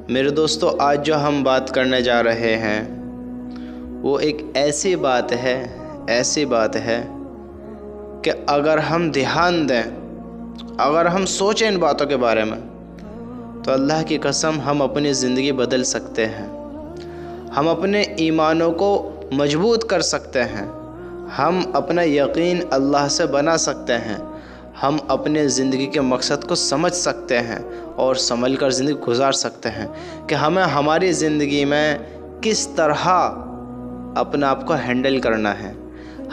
میرے دوستو، آج جو ہم بات کرنے جا رہے ہیں وہ ایک ایسی بات ہے کہ اگر ہم دھیان دیں، اگر ہم سوچیں ان باتوں کے بارے میں، تو اللہ کی قسم ہم اپنی زندگی بدل سکتے ہیں، ہم اپنے ایمانوں کو مضبوط کر سکتے ہیں، ہم اپنا یقین اللہ سے بنا سکتے ہیں، ہم اپنے زندگی کے مقصد کو سمجھ سکتے ہیں اور سنبھل کر زندگی گزار سکتے ہیں کہ ہمیں ہماری زندگی میں کس طرح اپنے آپ کو ہینڈل کرنا ہے،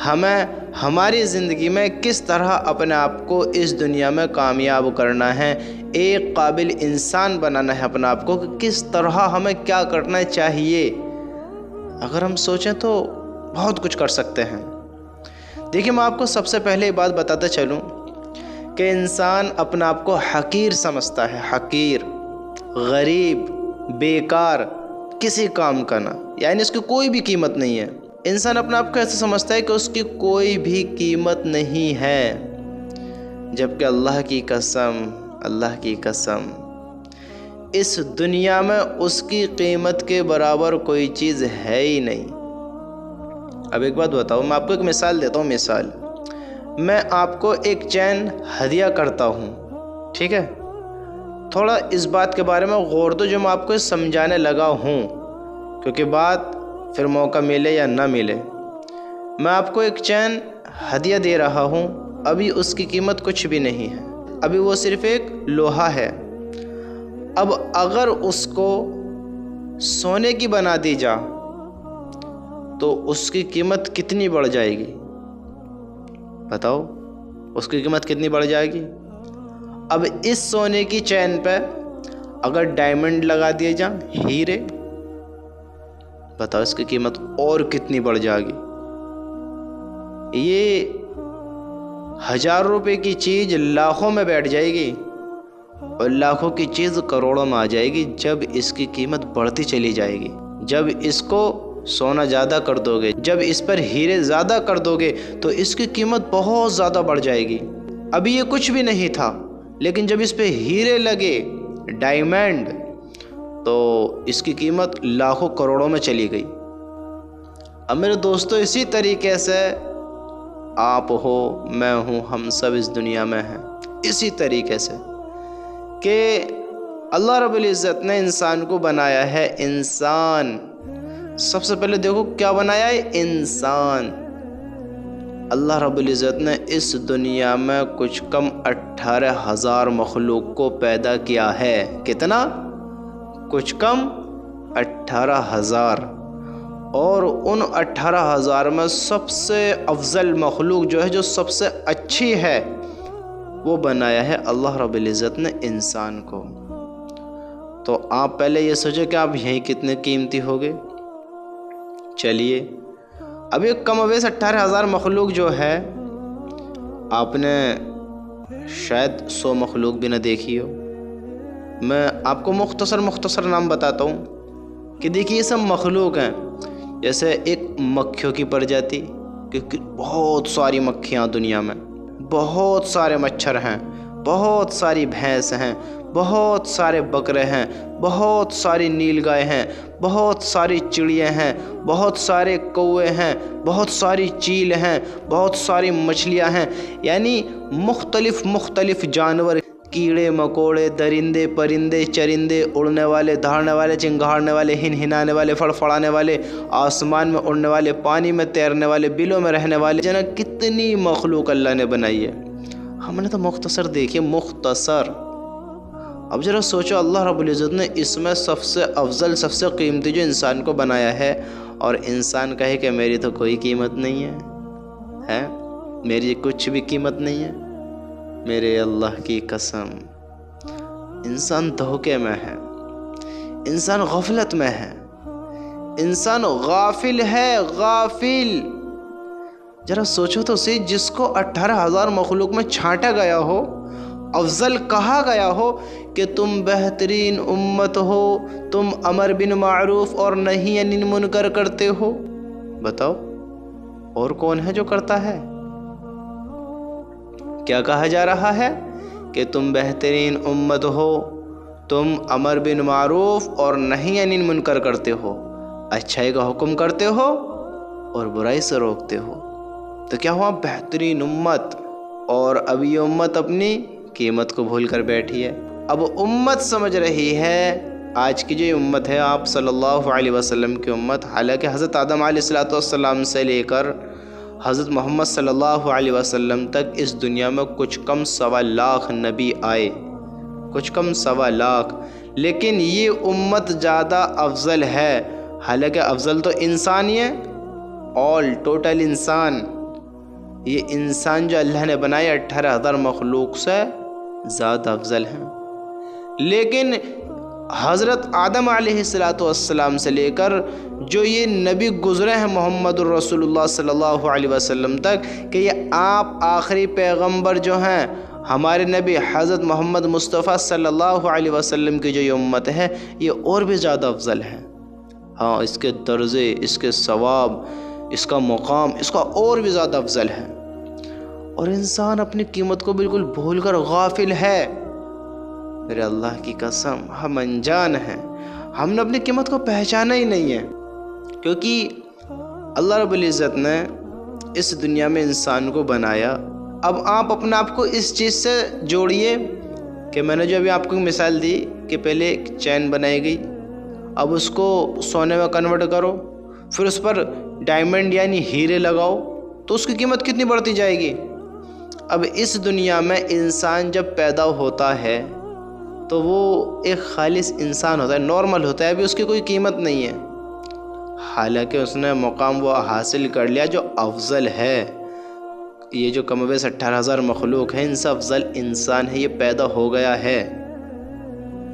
ہمیں ہماری زندگی میں کس طرح اپنے آپ کو اس دنیا میں کامیاب کرنا ہے، ایک قابل انسان بنانا ہے اپنے آپ کو، کہ کس طرح ہمیں کیا کرنا چاہیے۔ اگر ہم سوچیں تو بہت کچھ کر سکتے ہیں۔ دیکھیں، میں آپ کو سب سے پہلے یہ بات بتاتا چلوں کہ انسان اپنے آپ کو حقیر سمجھتا ہے، حقیر، غریب، بیکار، کسی کام کا نہ، یعنی اس کی کوئی بھی قیمت نہیں ہے۔ انسان اپنے آپ کو ایسے سمجھتا ہے کہ اس کی کوئی بھی قیمت نہیں ہے، جبکہ اللہ کی قسم اس دنیا میں اس کی قیمت کے برابر کوئی چیز ہے ہی نہیں۔ اب ایک بات بتاؤ، میں آپ کو ایک مثال دیتا ہوں۔ مثال، میں آپ کو ایک چین ہدیہ کرتا ہوں، ٹھیک ہے؟ تھوڑا اس بات کے بارے میں غور دو جو میں آپ کو سمجھانے لگا ہوں، کیونکہ بات پھر موقع ملے یا نہ ملے۔ میں آپ کو ایک چین ہدیہ دے رہا ہوں، ابھی اس کی قیمت کچھ بھی نہیں ہے، ابھی وہ صرف ایک لوہا ہے۔ اب اگر اس کو سونے کی بنا دی جا تو اس کی قیمت کتنی بڑھ جائے گی؟ بتاؤ، اس کی قیمت کتنی بڑھ جائے گی؟ اب اس سونے کی چین پہ اگر ڈائمنڈ لگا دیے جائیں، ہیرے، بتاؤ اس کی قیمت اور کتنی بڑھ جائے گی۔ یہ 1000 روپے کی چیز لاکھوں میں بیٹھ جائے گی اور لاکھوں کی چیز کروڑوں میں آ جائے گی جب اس کی قیمت بڑھتی چلی جائے گی۔ جب اس کو سونا زیادہ کر دو گے، جب اس پر ہیرے زیادہ کر دو گے تو اس کی قیمت بہت زیادہ بڑھ جائے گی۔ ابھی یہ کچھ بھی نہیں تھا، لیکن جب اس پہ ہیرے لگے، ڈائمنڈ، تو اس کی قیمت لاکھوں کروڑوں میں چلی گئی۔ اب میرے دوستو، اسی طریقے سے آپ ہو، میں ہوں، ہم سب اس دنیا میں ہیں، اسی طریقے سے کہ اللہ رب العزت نے انسان کو بنایا ہے۔ انسان، سب سے پہلے دیکھو کیا بنایا ہے؟ انسان۔ اللہ رب العزت نے اس دنیا میں کچھ کم 18,000 مخلوق کو پیدا کیا ہے۔ کتنا؟ کچھ کم 18,000۔ اور ان 18,000 میں سب سے افضل مخلوق جو ہے، جو سب سے اچھی ہے، وہ بنایا ہے اللہ رب العزت نے انسان کو۔ تو آپ پہلے یہ سوچیں کہ آپ یہیں کتنے قیمتی ہوگے۔ چلیے، اب یہ کم و بیش 18,000 مخلوق جو ہے، آپ نے شاید 100 مخلوق بھی نہ دیکھی ہو۔ میں آپ کو مختصر نام بتاتا ہوں کہ دیکھیے، یہ سب مخلوق ہیں۔ جیسے ایک مکھیوں کی پرجاتی، کیونکہ بہت ساری مکھیاں دنیا میں، بہت سارے مچھر ہیں، بہت ساری بھینس ہیں، بہت سارے بکرے ہیں، بہت ساری نیل گائے ہیں، بہت ساری چڑیاں ہیں، بہت سارے کوے ہیں، بہت ساری چیل ہیں، بہت ساری مچھلیاں ہیں، یعنی مختلف جانور، کیڑے مکوڑے، درندے پرندے، چرندے، اڑنے والے، دھاڑنے والے، چنگھاڑنے والے، ہنہنانے والے، فڑفڑانے والے، آسمان میں اڑنے والے، پانی میں تیرنے والے، بلوں میں رہنے والے، جناب کتنی مخلوق اللہ نے بنائی ہے۔ ہم نے تو مختصر دیکھی، مختصر۔ اب ذرا سوچو، اللہ رب العزت نے اس میں سب سے افضل، سب سے قیمتی جو انسان کو بنایا ہے، اور انسان کہے کہ میری تو کوئی قیمت نہیں ہے، میری کچھ بھی قیمت نہیں ہے۔ میرے اللہ کی قسم، انسان دھوکے میں ہے، انسان غفلت میں ہے، انسان غافل ہے، غافل۔ ذرا سوچو تو صحیح، جس کو 18,000 مخلوق میں چھانٹا گیا ہو، افضل کہا گیا ہو کہ تم بہترین امت ہو، تم امر بالمعروف اور نہی عن المنکر کرتے ہو، بتاؤ اور کون ہے جو کرتا ہے؟ کیا کہا جا رہا ہے کہ تم بہترین امت ہو، تم امر بن معروف اور نہی عن منکر کرتے ہو، اچھائی کا حکم کرتے ہو اور برائی سے روکتے ہو۔ تو کیا ہوا؟ بہترین امت، اور اب یہ امت اپنی قیمت کو بھول کر بیٹھی ہے۔ اب امت سمجھ رہی ہے، آج کی جو امت ہے آپ صلی اللہ علیہ وسلم کی امت، حالانکہ حضرت آدم علیہ السلام سے لے کر حضرت محمد صلی اللہ علیہ وسلم تک اس دنیا میں کچھ کم 1.25 لاکھ نبی آئے، کچھ کم 1.25 لاکھ، لیکن یہ امت زیادہ افضل ہے۔ حالانکہ افضل تو انسان ہی ہے، آل ٹوٹل انسان، یہ انسان جو اللہ نے بنایا 18,000 مخلوق سے زیادہ افضل ہیں، لیکن حضرت آدم علیہ السلام سے لے کر جو یہ نبی گزرے ہیں محمد الرسول اللہ صلی اللہ علیہ وسلم تک، کہ یہ آپ آخری پیغمبر جو ہیں ہمارے نبی حضرت محمد مصطفیٰ صلی اللہ علیہ وسلم کی جو یہ امت ہے، یہ اور بھی زیادہ افضل ہے۔ ہاں، اس کے درجے، اس کے ثواب، اس کا مقام، اس کا اور بھی زیادہ افضل ہے، اور انسان اپنی قیمت کو بالکل بھول کر غافل ہے۔ میرے اللہ کی قسم، ہم انجان ہیں، ہم نے اپنی قیمت کو پہچانا ہی نہیں ہے، کیونکہ اللہ رب العزت نے اس دنیا میں انسان کو بنایا۔ اب آپ اپنے آپ کو اس چیز سے جوڑیے کہ میں نے جو ابھی آپ کو مثال دی کہ پہلے ایک چین بنائی گئی، اب اس کو سونے میں کنورٹ کرو، پھر اس پر ڈائمنڈ یعنی ہیرے لگاؤ، تو اس کی قیمت کتنی بڑھتی جائے گی۔ اب اس دنیا میں انسان جب پیدا ہوتا ہے تو وہ ایک خالص انسان ہوتا ہے، نارمل ہوتا ہے، ابھی اس کی کوئی قیمت نہیں ہے، حالانکہ اس نے مقام وہ حاصل کر لیا جو افضل ہے۔ یہ جو کم و بیش 18,000 مخلوق ہیں، ان سے افضل انسان ہے، یہ پیدا ہو گیا ہے۔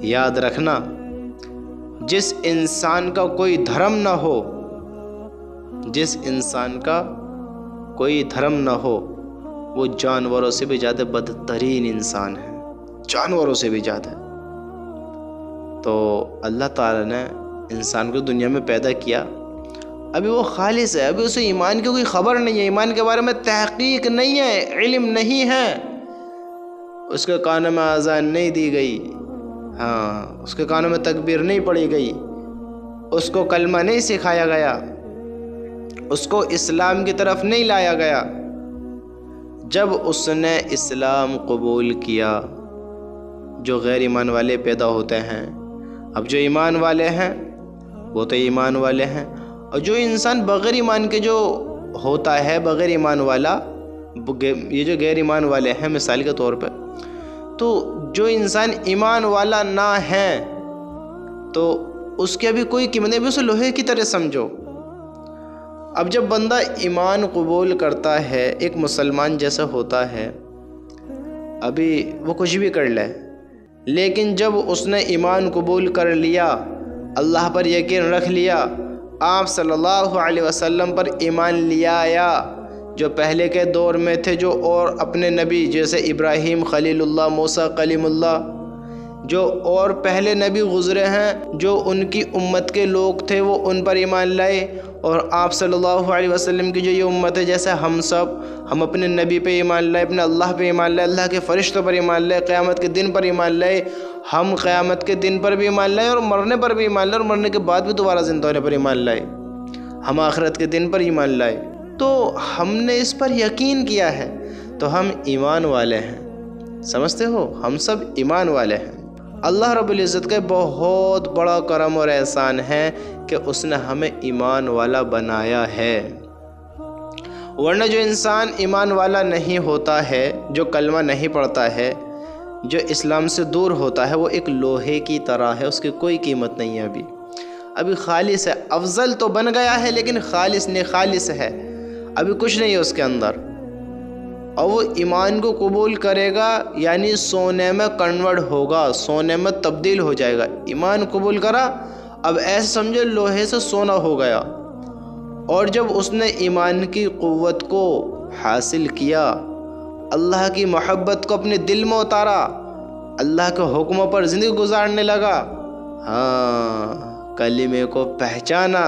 یاد رکھنا، جس انسان کا کوئی دھرم نہ ہو، جس انسان کا کوئی دھرم نہ ہو، وہ جانوروں سے بھی زیادہ بدترین انسان ہے، جانوروں سے بھی زیادہ۔ تو اللہ تعالیٰ نے انسان کو دنیا میں پیدا کیا، ابھی وہ خالص ہے، ابھی اسے ایمان کی کوئی خبر نہیں ہے، ایمان کے بارے میں تحقیق نہیں ہے، علم نہیں ہے، اس کے کانوں میں اذان نہیں دی گئی، ہاں، اس کے کانوں میں تکبیر نہیں پڑھی گئی، اس کو کلمہ نہیں سکھایا گیا، اس کو اسلام کی طرف نہیں لایا گیا۔ جب اس نے اسلام قبول کیا، جو غیر ایمان والے پیدا ہوتے ہیں، اب جو ایمان والے ہیں وہ تو ایمان والے ہیں، اور جو انسان بغیر ایمان کے جو ہوتا ہے، بغیر ایمان والا، یہ جو غیر ایمان والے ہیں مثال کے طور پہ، تو جو انسان ایمان والا نہ ہے تو اس کی ابھی کوئی قیمت نہیں، ابھی اسے لوہے کی طرح سمجھو۔ اب جب بندہ ایمان قبول کرتا ہے، ایک مسلمان جیسا ہوتا ہے، ابھی وہ کچھ بھی کر لے، لیکن جب اس نے ایمان قبول کر لیا، اللہ پر یقین رکھ لیا، آپ صلی اللہ علیہ وسلم پر ایمان لیا آیا، جو پہلے کے دور میں تھے، جو اور اپنے نبی جیسے ابراہیم خلیل اللہ، موسیٰ کلیم اللہ، جو اور پہلے نبی گزرے ہیں، جو ان کی امت کے لوگ تھے، وہ ان پر ایمان لائے، اور آپ صلی اللہ علیہ وسلم کی جو یہ امت ہے، جیسے ہم سب، ہم اپنے نبی پہ ایمان لائے، اپنے اللہ پہ ایمان لائے، اللہ کے فرشتوں پر ایمان لائے، قیامت کے دن پر ایمان لائے، ہم قیامت کے دن پر بھی ایمان لائے، اور مرنے پر بھی ایمان لائے، اور مرنے کے بعد بھی دوبارہ زندہ ہونے پر ایمان لائے، ہم آخرت کے دن پر ایمان لائے، تو ہم نے اس پر یقین کیا ہے، تو ہم ایمان والے ہیں، سمجھتے ہو، ہم سب ایمان والے ہیں۔ اللہ رب العزت کا بہت بڑا کرم اور احسان ہے کہ اس نے ہمیں ایمان والا بنایا ہے، ورنہ جو انسان ایمان والا نہیں ہوتا ہے، جو کلمہ نہیں پڑھتا ہے، جو اسلام سے دور ہوتا ہے، وہ ایک لوہے کی طرح ہے، اس کی کوئی قیمت نہیں ہے۔ ابھی خالص ہے، افضل تو بن گیا ہے لیکن خالص نہیں، خالص ہے، ابھی کچھ نہیں ہے اس کے اندر، اور وہ ایمان کو قبول کرے گا یعنی سونے میں کنورٹ ہوگا، سونے میں تبدیل ہو جائے گا۔ ایمان قبول کرا، اب ایسے سمجھے لوہے سے سونا ہو گیا، اور جب اس نے ایمان کی قوت کو حاصل کیا، اللہ کی محبت کو اپنے دل میں اتارا، اللہ کے حکموں پر زندگی گزارنے لگا، ہاں، کلمے کو پہچانا،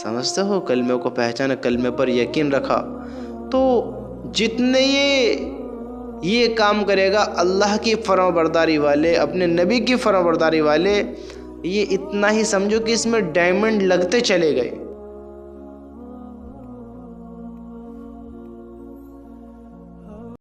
سمجھتے ہو، کلمے کو پہچانا، کلمے پر یقین رکھا، تو جتنے یہ یہ کام کرے گا اللہ کی فرمانبرداری والے، اپنے نبی کی فرمانبرداری والے، یہ اتنا ہی سمجھو کہ اس میں ڈائمنڈ لگتے چلے گئے۔